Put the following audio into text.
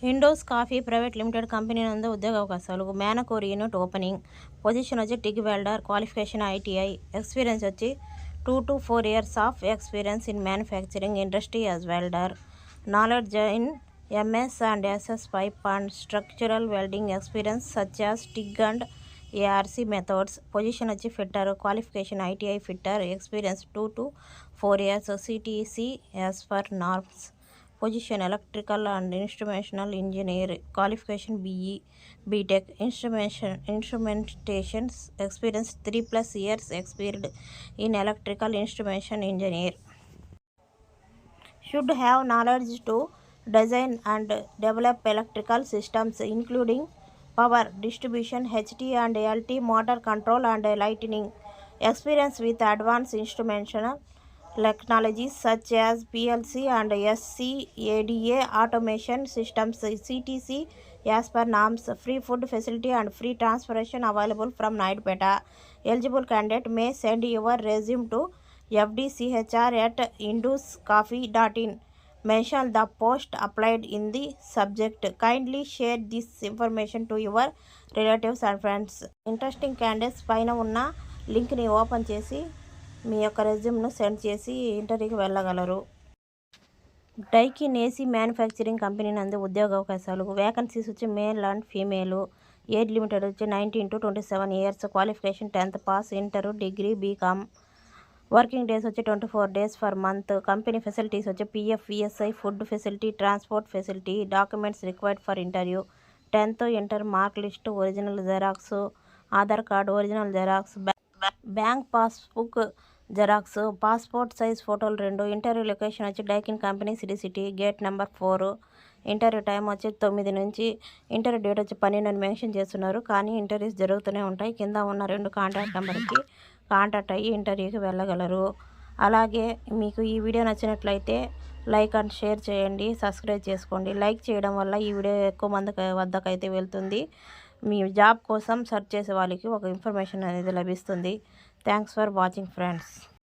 ఇండోస్ coffee private limited company నందు ఉద్యోగ అవకాశాలు. మేనకోర్ యూనిట్ ఓపెనింగ్. పొజిషన్ వచ్చి TIG welder. Qualification ITI. Experience వచ్చి 2 to 4 years of experience in manufacturing industry as welder. Knowledge in MS and SS pipe and structural welding experience such as TIG and ARC methods. Position వచ్చి fitter. Qualification ITI fitter. Experience 2 to 4 years CTC as per norms. Position electrical and instrumental engineer. Qualification BE BTech. Instrumentation experience 3+ years experienced in electrical instrumentation engineer. Should have knowledge to design and develop electrical systems including power distribution, HT and LT, motor control and lighting. Experience with advanced instrumentation technologies such as PLC and SCADA automation systems, CTC as per norms. Free food facility and free transportation available from Naidpeta. Eligible candidate may send your resume to fdchr@induscoffee.in. Mention the post applied in the subject. Kindly share this information to your relatives and friends. Interesting candidates పైన ఉన్న లింక్ని open చేసి మీ యొక్క రెజ్యూమ్ను send చేసి ఇంటర్వ్యూకి వెళ్ళగలరు. Daikin AC manufacturing company నందు ఉద్యోగ అవకాశాలు. వేకన్సీస్ వచ్చి male and female. Age limited వచ్చి 19 to 27 years. Qualification 10th pass, inter, degree, BCom. Working days వచ్చి 24 days per month. Company facilities వచ్చి PF, ESI, food facility, transport facility. Documents required for interview. 10th inter mark list original xerox, Aadhaar card original xerox, bank passbook xerox, passport size ఫోటోలు 2. Interview location వచ్చి Daikin company city, gate number 4. Interview time వచ్చి 9 నుంచి. Interview date వచ్చి 12 అని mention చేస్తున్నారు, కానీ interviews జరుగుతూనే ఉంటాయి. కింద ఉన్న 2 కాంటాక్ట్ నెంబర్కి కాంటాక్ట్ అయ్యి ఇంటర్వ్యూకి వెళ్ళగలరు. అలాగే మీకు ఈ వీడియో నచ్చినట్లయితే లైక్ అండ్ షేర్ చేయండి, సబ్స్క్రైబ్ చేసుకోండి. లైక్ చేయడం వల్ల ఈ వీడియో ఎక్కువ మంది వద్దకైతే వెళ్తుంది. మీ జాబ్ కోసం సెర్చ్ చేసే వాళ్ళకి ఒక ఇన్ఫర్మేషన్ అనేది లభిస్తుంది. Thanks for watching friends.